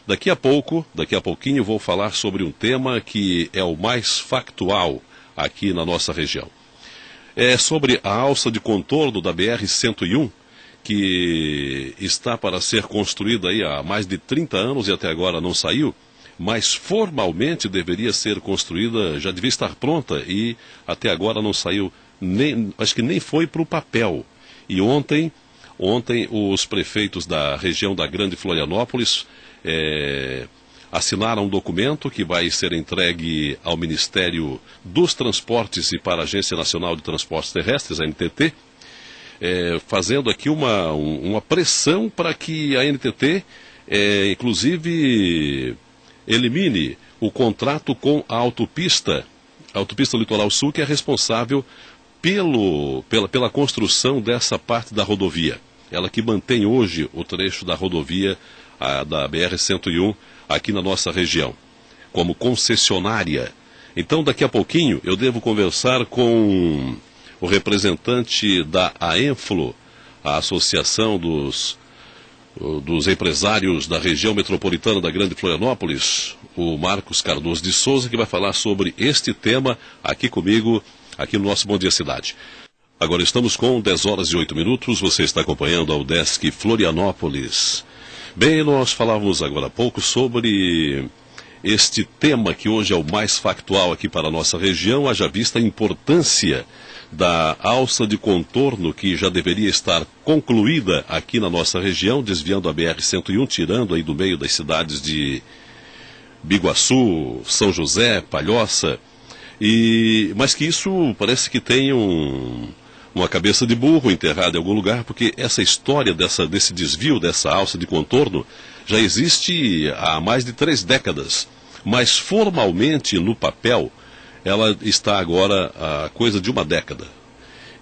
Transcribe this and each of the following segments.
Daqui a pouquinho vou falar sobre um tema que é o mais factual aqui na nossa região. É sobre a alça de contorno da BR-101, que está para ser construída aí há mais de 30 anos e até agora não saiu, mas formalmente deveria ser construída, já devia estar pronta e até agora não saiu, acho que nem foi para o papel. E ontem os prefeitos da região da Grande Florianópolis assinaram um documento que vai ser entregue ao Ministério dos Transportes e para a Agência Nacional de Transportes Terrestres, a NTT, fazendo aqui uma pressão para que a NTT, inclusive, elimine o contrato com a autopista Litoral Sul, que é responsável pela construção dessa parte da rodovia. Ela que mantém hoje o trecho da rodovia da BR-101 aqui na nossa região, como concessionária. Então, daqui a pouquinho, eu devo conversar com o representante da AENFLO, a Associação dos Empresários da Região Metropolitana da Grande Florianópolis, o Marcos Cardoso de Souza, que vai falar sobre este tema aqui comigo, aqui no nosso Bom Dia Cidade. Agora estamos com 10 horas e 8 minutos, você está acompanhando ao Desk Florianópolis. Bem, nós falávamos agora há pouco sobre este tema que hoje é o mais factual aqui para a nossa região, haja vista a importância da alça de contorno que já deveria estar concluída aqui na nossa região, desviando a BR-101, tirando aí do meio das cidades de Biguaçu, São José, Palhoça, mas que isso parece que tem uma cabeça de burro enterrada em algum lugar, porque essa história desse desvio, dessa alça de contorno, já existe há mais de 3 décadas. Mas formalmente, no papel, ela está agora há coisa de 1 década.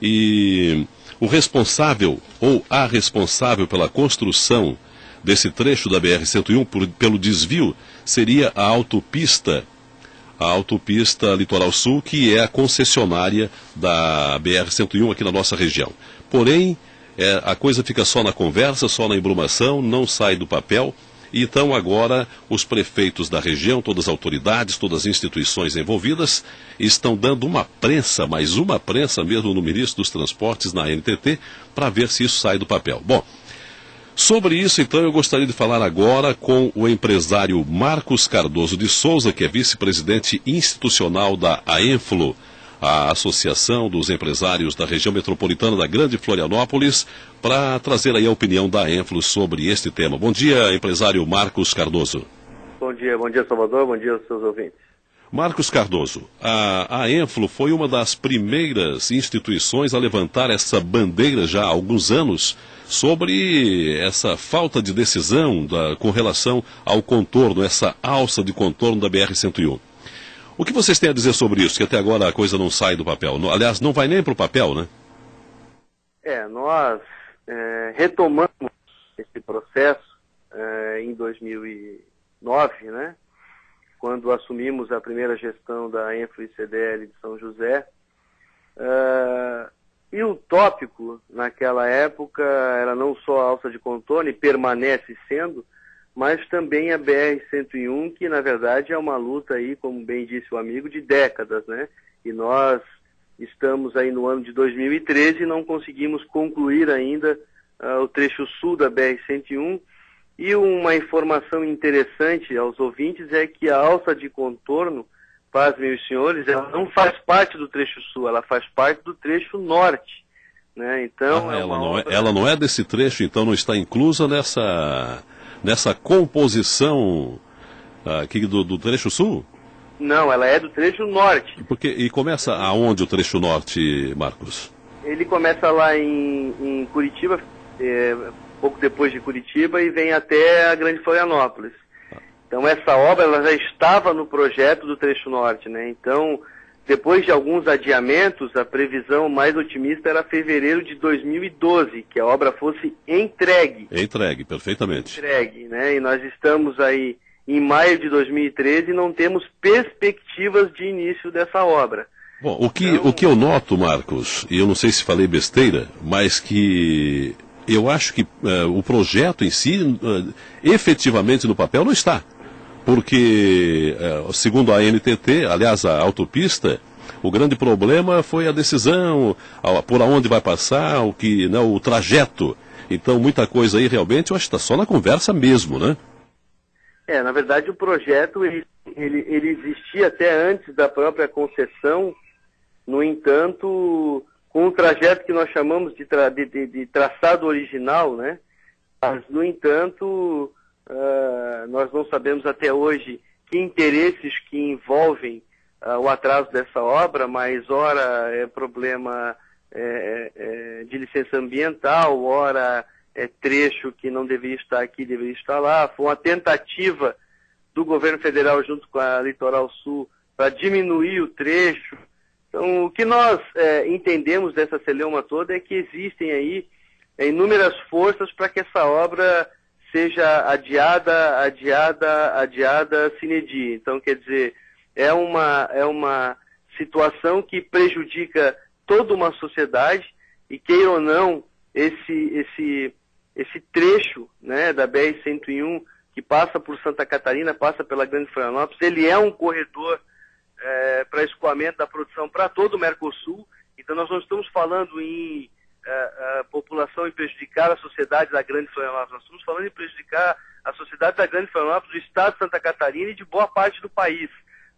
E o responsável, ou a responsável pela construção desse trecho da BR-101, pelo desvio, seria a autopista Litoral Sul, que é a concessionária da BR-101 aqui na nossa região. Porém, a coisa fica só na conversa, só na embrumação, não sai do papel. E então agora os prefeitos da região, todas as autoridades, todas as instituições envolvidas, estão dando uma prensa, mais uma prensa mesmo no Ministro dos Transportes, na NTT, para ver se isso sai do papel. Bom, sobre isso, então, eu gostaria de falar agora com o empresário Marcos Cardoso de Souza, que é vice-presidente institucional da AENFLO, a Associação dos Empresários da Região Metropolitana da Grande Florianópolis, para trazer aí a opinião da AENFLO sobre este tema. Bom dia, empresário Marcos Cardoso. Bom dia, Salvador, bom dia aos seus ouvintes. Marcos Cardoso, a AENFLO foi uma das primeiras instituições a levantar essa bandeira já há alguns anos sobre essa falta de decisão com relação ao contorno, essa alça de contorno da BR-101. O que vocês têm a dizer sobre isso, que até agora a coisa não sai do papel? Aliás, não vai nem para o papel, né? Nós retomamos esse processo em 2009, né? Quando assumimos a primeira gestão da AENFLO e CDL de São José. E o tópico, naquela época, era não só a alça de contorno, e permanece sendo, mas também a BR-101, que na verdade é uma luta aí, como bem disse o amigo, de décadas, né? E nós estamos aí no ano de 2013 e não conseguimos concluir ainda o trecho sul da BR-101. E uma informação interessante aos ouvintes é que a alça de contorno, pasmem os senhores, ela não faz parte do trecho sul, ela faz parte do trecho norte, né? Então, ela não é desse trecho, então não está inclusa nessa composição aqui do trecho sul? Não, ela é do trecho norte. E começa aonde o trecho norte, Marcos? Ele começa lá em Curitiba, pouco depois de Curitiba, e vem até a Grande Florianópolis. Então essa obra ela já estava no projeto do trecho norte, né? Então, depois de alguns adiamentos, a previsão mais otimista era fevereiro de 2012, que a obra fosse entregue. Entregue, perfeitamente. Entregue, né? E nós estamos aí em maio de 2013 e não temos perspectivas de início dessa obra. Bom, o que eu noto, Marcos, e eu não sei se falei besteira, mas que Eu acho que o projeto em si, efetivamente no papel, não está. Porque, segundo a NTT, aliás, a autopista, o grande problema foi a decisão, por onde vai passar, o trajeto. Então, muita coisa aí realmente, eu acho que está só na conversa mesmo, né? Na verdade, o projeto ele existia até antes da própria concessão. No entanto, com o trajeto que nós chamamos de traçado original, né? Mas, no entanto, nós não sabemos até hoje que interesses que envolvem o atraso dessa obra, mas ora é problema de licença ambiental, ora é trecho que não deveria estar aqui, deveria estar lá. Foi uma tentativa do governo federal junto com a Litoral Sul para diminuir o trecho. Então, o que nós entendemos dessa celeuma toda é que existem aí inúmeras forças para que essa obra seja adiada sine die. Então, quer dizer, é uma situação que prejudica toda uma sociedade e, queira ou não, esse trecho, né, da BR-101 que passa por Santa Catarina, passa pela Grande Florianópolis, ele é um corredor para escoamento da produção para todo o Mercosul. Então nós não estamos falando em população e prejudicar a sociedade da Grande Florianópolis, nós estamos falando em prejudicar a sociedade da Grande Florianópolis, do estado de Santa Catarina e de boa parte do país,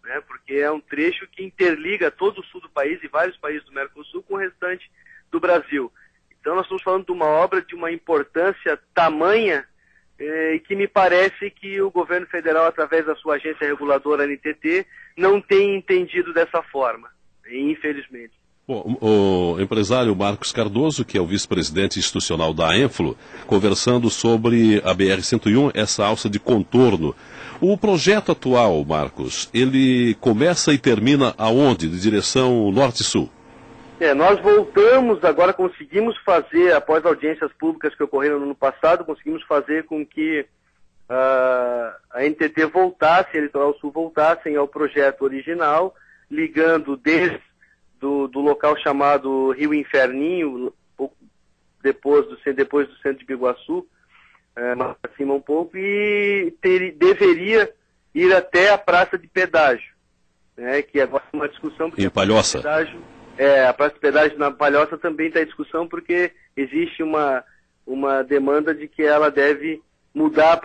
né? Porque é um trecho que interliga todo o sul do país e vários países do Mercosul com o restante do Brasil. Então nós estamos falando de uma obra de uma importância tamanha e que me parece que o governo federal, através da sua agência reguladora NTT, não tem entendido dessa forma, infelizmente. Bom, o empresário Marcos Cardoso, que é o vice-presidente institucional da Enflo, conversando sobre a BR-101, essa alça de contorno. O projeto atual, Marcos, ele começa e termina aonde? De direção norte-sul? Nós voltamos, agora conseguimos fazer, após audiências públicas que ocorreram no ano passado, conseguimos fazer com que a NTT voltasse, a Litoral Sul voltassem ao projeto original, ligando desde do local chamado Rio Inferninho, depois do centro de Biguaçu, mais acima um pouco, e deveria ir até a Praça de Pedágio, né, que agora é uma discussão... Em Palhoça. A Praça de Pedágio na Palhoça também está em discussão porque existe uma demanda de que ela deve mudar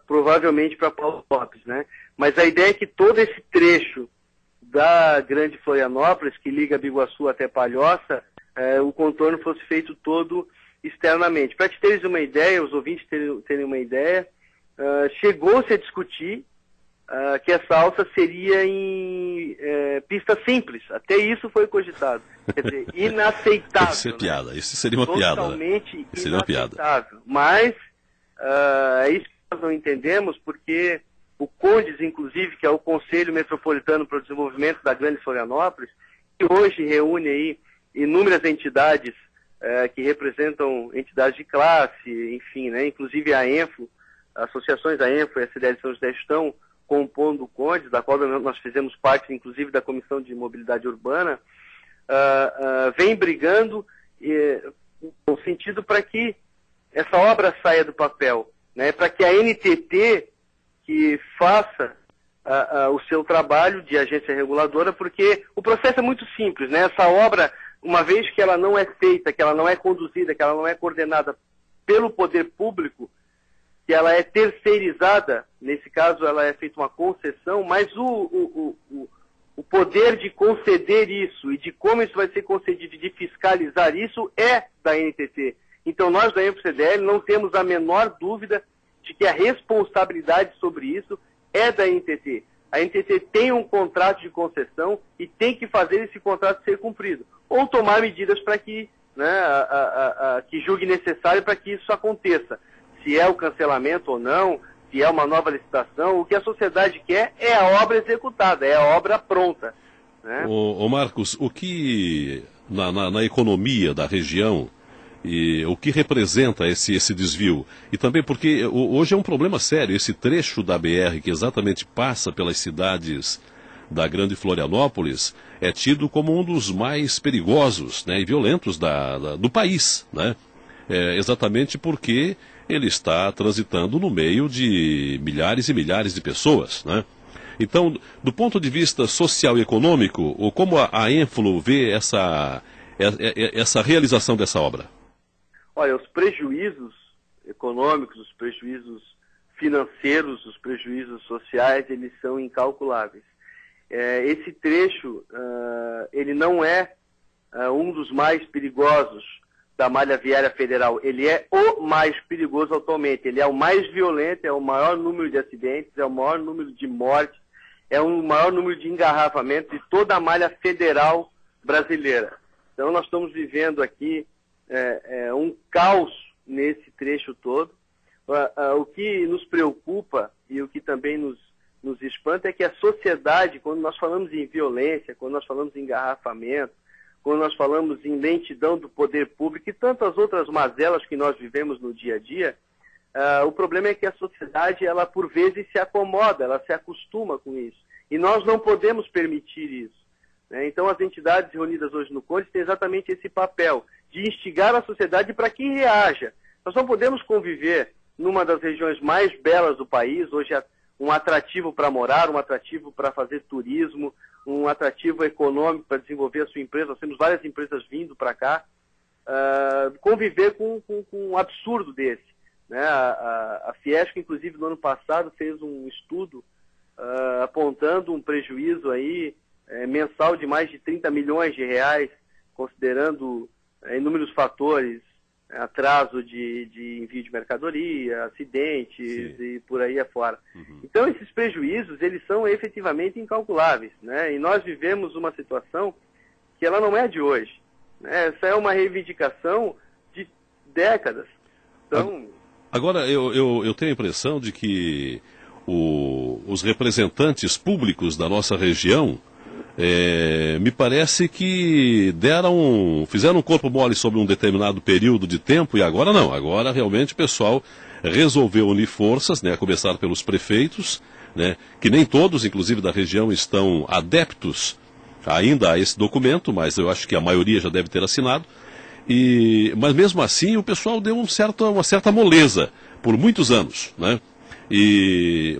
provavelmente para Paulo Lopes, né? Mas a ideia é que todo esse trecho da Grande Florianópolis, que liga Biguaçu até Palhoça, o contorno fosse feito todo externamente. Para te teres uma ideia, os ouvintes terem uma ideia, chegou-se a discutir que essa alça seria em pista simples. Até isso foi cogitado. Quer dizer, inaceitável. Isso é piada. Né? Isso seria uma piada. Totalmente né? Seria uma piada. Mas é isso que nós não entendemos, porque o CONDES, inclusive, que é o Conselho Metropolitano para o Desenvolvimento da Grande Florianópolis, que hoje reúne aí inúmeras entidades que representam entidades de classe, enfim, né? Inclusive a Enflo, associações da Enflo e a CDL de São José estão compondo o CONDES, da qual nós fizemos parte, inclusive, da Comissão de Mobilidade Urbana, vem brigando no sentido para que essa obra saia do papel, né? Para que a NTT que faça o seu trabalho de agência reguladora, porque o processo é muito simples, né? Essa obra, uma vez que ela não é feita, que ela não é conduzida, que ela não é coordenada pelo poder público, que ela é terceirizada, nesse caso ela é feita uma concessão, mas o poder de conceder isso e de como isso vai ser concedido, de fiscalizar isso, é da NTT. Então nós da ENFO-CDL não temos a menor dúvida de que a responsabilidade sobre isso é da NTT. A NTT tem um contrato de concessão e tem que fazer esse contrato ser cumprido. Ou tomar medidas para que, né, que julgue necessário para que isso aconteça. Se é o cancelamento ou não, se é uma nova licitação, o que a sociedade quer é a obra executada, é a obra pronta. Né? Ô Marcos, o que na economia da região, e o que representa esse desvio? E também porque hoje é um problema sério, esse trecho da BR que exatamente passa pelas cidades da Grande Florianópolis é tido como um dos mais perigosos, né, e violentos do país, né? exatamente porque ele está transitando no meio de milhares e milhares de pessoas, né? Então, do ponto de vista social e econômico, como a Énfolo vê essa realização dessa obra? Olha, os prejuízos econômicos, os prejuízos financeiros, os prejuízos sociais, eles são incalculáveis. Esse trecho, ele não é um dos mais perigosos da malha viária federal. Ele é o mais perigoso atualmente. Ele é o mais violento, é o maior número de acidentes, é o maior número de mortes, é o maior número de engarrafamentos de toda a malha federal brasileira. Então nós estamos vivendo aqui um caos nesse trecho todo. O que nos preocupa e o que também nos espanta é que a sociedade, quando nós falamos em violência, quando nós falamos em engarrafamento, quando nós falamos em lentidão do poder público e tantas outras mazelas que nós vivemos no dia a dia, o problema é que a sociedade, ela por vezes se acomoda, ela se acostuma com isso. E nós não podemos permitir isso, né? Então as entidades reunidas hoje no CONDES têm exatamente esse papel, de instigar a sociedade para que reaja. Nós não podemos conviver numa das regiões mais belas do país, hoje é um atrativo para morar, um atrativo para fazer turismo, um atrativo econômico para desenvolver a sua empresa. Nós temos várias empresas vindo para cá, conviver com um absurdo desse, né? A Fiesco, inclusive, no ano passado, fez um estudo apontando um prejuízo aí, mensal de mais de 30 milhões de reais, considerando inúmeros fatores, atraso de envio de mercadoria, acidentes. Sim. E por aí afora. Uhum. Então esses prejuízos, eles são efetivamente incalculáveis, né? E nós vivemos uma situação que ela não é de hoje, né? Essa é uma reivindicação de décadas. Então... Agora, eu tenho a impressão de que os representantes públicos da nossa região, me parece que fizeram um corpo mole sobre um determinado período de tempo e agora não. Agora realmente o pessoal resolveu unir forças, né, a começar pelos prefeitos, né, que nem todos, inclusive da região, estão adeptos ainda a esse documento, mas eu acho que a maioria já deve ter assinado. Mas mesmo assim o pessoal deu uma certa moleza por muitos anos, né?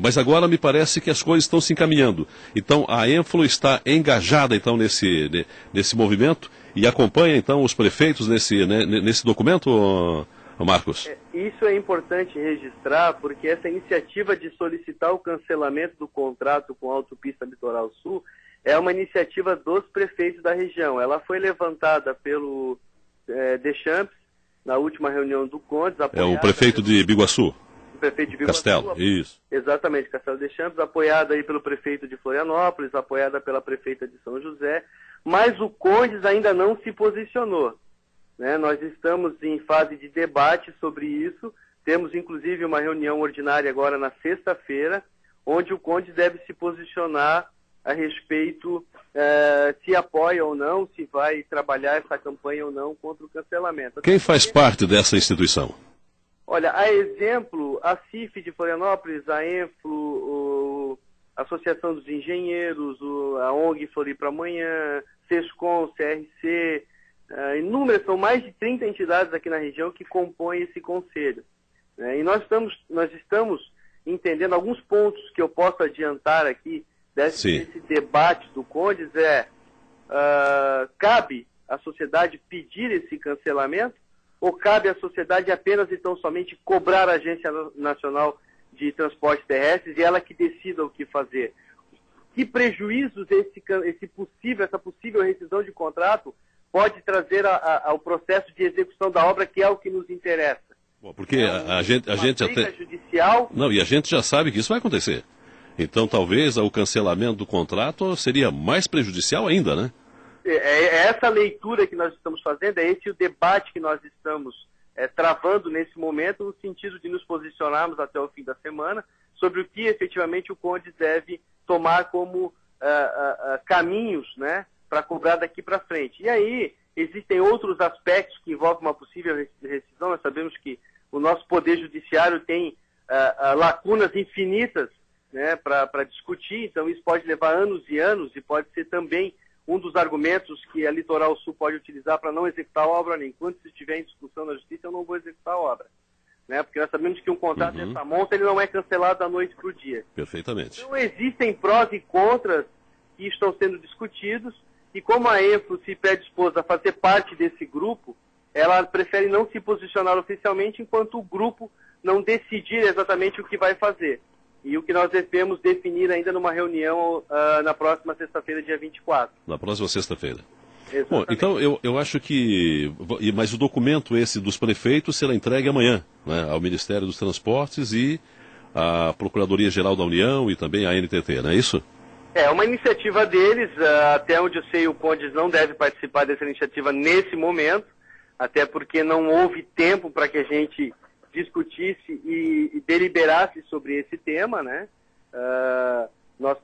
Mas agora me parece que as coisas estão se encaminhando. Então a Énfolo está engajada então nesse movimento e acompanha então os prefeitos nesse documento, Marcos? Isso é importante registrar, porque essa iniciativa de solicitar o cancelamento do contrato com a Autopista Litoral Sul é uma iniciativa dos prefeitos da região. Ela foi levantada pelo Deschamps na última reunião do CONDES. O prefeito de Biguaçu. O prefeito de Biguaçu. Castelo, isso. Exatamente, Castelo Deschamps, apoiada aí pelo prefeito de Florianópolis, apoiada pela prefeita de São José, mas o CONDES ainda não se posicionou, né? Nós estamos em fase de debate sobre isso, temos inclusive uma reunião ordinária agora na sexta-feira, onde o CONDES deve se posicionar a respeito se apoia ou não, se vai trabalhar essa campanha ou não contra o cancelamento. Quem faz parte dessa instituição? Olha, a exemplo, a CIF de Florianópolis, a Énfolo, a Associação dos Engenheiros, a ONG Floripa Amanhã, SESCOM, CRC, inúmeras, são mais de 30 entidades aqui na região que compõem esse conselho, né? E nós estamos entendendo alguns pontos que eu posso adiantar aqui desse debate do CONDES. Cabe à sociedade pedir esse cancelamento? Ou cabe à sociedade apenas, então, somente cobrar a Agência Nacional de Transportes Terrestres e ela que decida o que fazer? Que prejuízos essa possível rescisão de contrato pode trazer ao processo de execução da obra, que é o que nos interessa? Bom, porque a gente até... judicial... Não, e a gente já sabe que isso vai acontecer. Então, talvez o cancelamento do contrato seria mais prejudicial ainda, né? É essa leitura que nós estamos fazendo, é esse o debate que nós estamos travando nesse momento, no sentido de nos posicionarmos até o fim da semana sobre o que efetivamente o CONDES deve tomar como caminhos, né, para cobrar daqui para frente. E aí existem outros aspectos que envolvem uma possível rescisão. Nós sabemos que o nosso Poder Judiciário tem lacunas infinitas, né, para discutir, então isso pode levar anos e anos e pode ser também um dos argumentos que a Litoral Sul pode utilizar para não executar a obra, enquanto se estiver em discussão na Justiça, eu não vou executar a obra. Né? Porque nós sabemos que um contrato dessa monta ele não é cancelado da noite para o dia. Perfeitamente. Então existem prós e contras que estão sendo discutidos, e como a ENFRO se predispôs a fazer parte desse grupo, ela prefere não se posicionar oficialmente enquanto o grupo não decidir exatamente o que vai fazer. E o que nós devemos definir ainda numa reunião na próxima sexta-feira, dia 24. Na próxima sexta-feira. Bom, então eu acho que... Mas o documento esse dos prefeitos será entregue amanhã, né, ao Ministério dos Transportes e à Procuradoria-Geral da União e também à NTT, não é isso? É uma iniciativa deles, até onde eu sei o Condes não deve participar dessa iniciativa nesse momento, até porque não houve tempo para que a gente discutisse e deliberasse sobre esse tema, né? Nós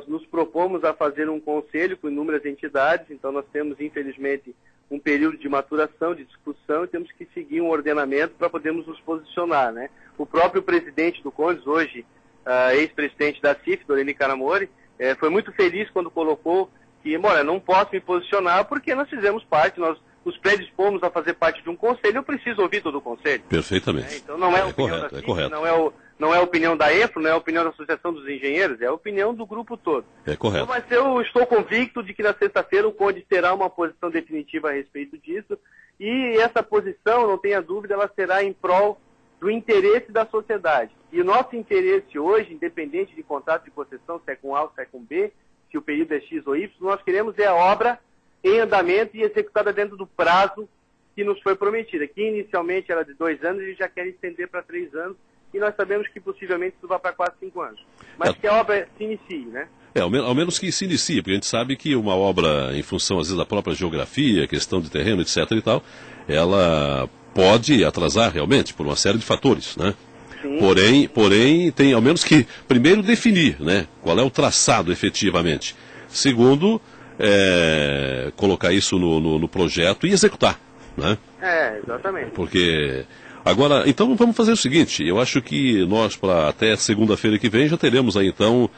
nos propomos a fazer um conselho com inúmeras entidades, então nós temos, infelizmente, um período de maturação, de discussão, e temos que seguir um ordenamento para podermos nos posicionar, né? O próprio presidente do Condes, hoje ex-presidente da CIF, Doreni Caramori, foi muito feliz quando colocou que, olha, não posso me posicionar porque nós fizemos parte, nós nos predispomos a fazer parte de um conselho, eu preciso ouvir todo o conselho. Perfeitamente. Então não é a opinião da CIF, não é a opinião da ENFRO, não é a opinião da Associação dos Engenheiros, é a opinião do grupo todo. É correto. Então, mas eu estou convicto de que na sexta-feira o Conde terá uma posição definitiva a respeito disso, e essa posição, não tenha dúvida, ela será em prol do interesse da sociedade. E o nosso interesse hoje, independente de contrato de concessão, se é com A ou se é com B, se o período é X ou Y, nós queremos a obra em andamento e executada dentro do prazo que nos foi prometida, que inicialmente era de 2 anos e já quer estender para 3 anos, e nós sabemos que possivelmente isso vai para 4, 5 anos. Mas que a obra se inicie, né? Ao menos que se inicie, porque a gente sabe que uma obra, em função às vezes da própria geografia, questão de terreno, etc. e tal, ela pode atrasar realmente por uma série de fatores, né? Sim. Porém, tem ao menos que, primeiro, definir, né, qual é o traçado efetivamente. Segundo, colocar isso no projeto e executar, né? Exatamente. Porque... Agora, então vamos fazer o seguinte, eu acho que nós, até segunda-feira que vem, já teremos aí então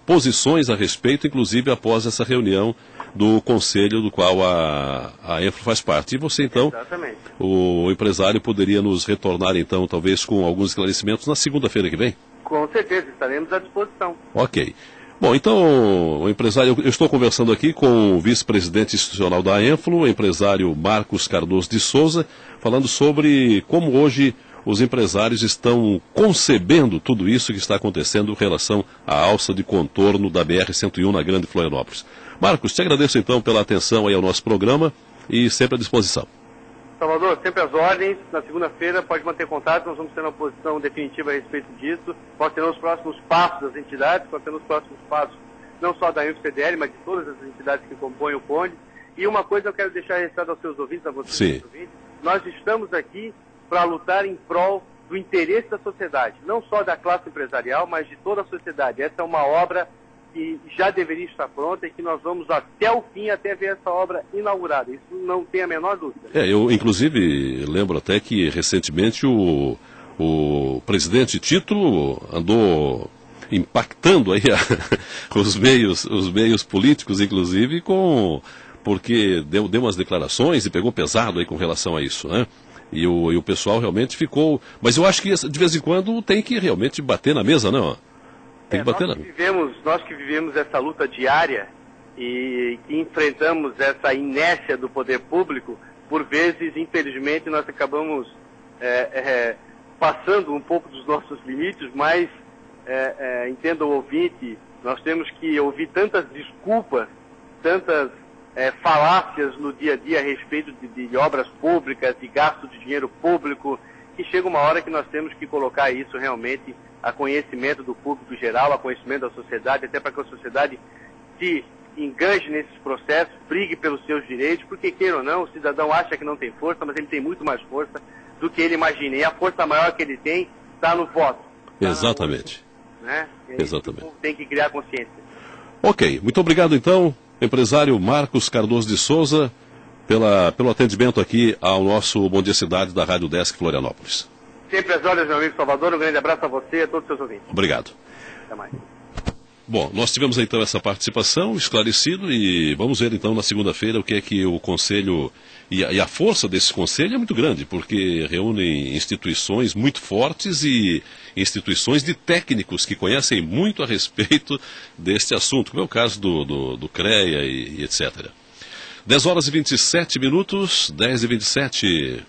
posições a respeito, inclusive após essa reunião do conselho do qual a ENFRO faz parte. E você então, exatamente, o empresário poderia nos retornar então, talvez com alguns esclarecimentos na segunda-feira que vem? Com certeza, estaremos à disposição. Ok. Bom, então, o empresário, eu estou conversando aqui com o vice-presidente institucional da ENFRO, o empresário Marcos Cardoso de Souza, falando sobre como hoje os empresários estão concebendo tudo isso que está acontecendo em relação à alça de contorno da BR-101 na Grande Florianópolis. Marcos, te agradeço então pela atenção aí ao nosso programa e sempre à disposição. Salvador, sempre às ordens. Na segunda-feira pode manter contato, nós vamos ter uma posição definitiva a respeito disso. Quais serão os próximos passos das entidades, quais serão os próximos passos não só da ENFRO-CDL, mas de todas as entidades que compõem o Conde. E uma coisa eu quero deixar registrado aos seus ouvintes, a vocês, ouvintes, nós estamos aqui para lutar em prol do interesse da sociedade, não só da classe empresarial, mas de toda a sociedade. Essa é uma obra que já deveria estar pronta e que nós vamos até o fim, até ver essa obra inaugurada. Isso não tem a menor dúvida. Eu, inclusive, lembro até que, recentemente, o presidente Tito andou impactando aí os meios políticos, inclusive, porque deu umas declarações e pegou pesado aí com relação a isso, né? E o pessoal realmente ficou... Mas eu acho que, de vez em quando, tem que realmente bater na mesa, não? Tem que bater nós que vivemos essa luta diária e que enfrentamos essa inércia do poder público, por vezes, infelizmente, nós acabamos passando um pouco dos nossos limites, mas, entenda o ouvinte, nós temos que ouvir tantas desculpas, tantas falácias no dia a dia a respeito de obras públicas, de gasto de dinheiro público, que chega uma hora que nós temos que colocar isso realmente a conhecimento do público geral, a conhecimento da sociedade, até para que a sociedade se engane nesses processos, brigue pelos seus direitos, porque, queira ou não, o cidadão acha que não tem força, mas ele tem muito mais força do que ele imagina. E a força maior que ele tem está no voto. Exatamente. Né? Exatamente. O povo tem que criar consciência. Ok, muito obrigado então, empresário Marcos Cardoso de Souza, pelo atendimento aqui ao nosso Bom Dia Cidade da Rádio Desk Florianópolis. Sempre às ordens, meu amigo Salvador. Um grande abraço a você e a todos os seus ouvintes. Obrigado. Até mais. Bom, nós tivemos então essa participação, esclarecido, e vamos ver então na segunda-feira o que é que o Conselho, e a força desse Conselho é muito grande, porque reúne instituições muito fortes e instituições de técnicos que conhecem muito a respeito deste assunto, como é o caso do CREA e etc. 10 horas e 27 minutos, 10 e 27.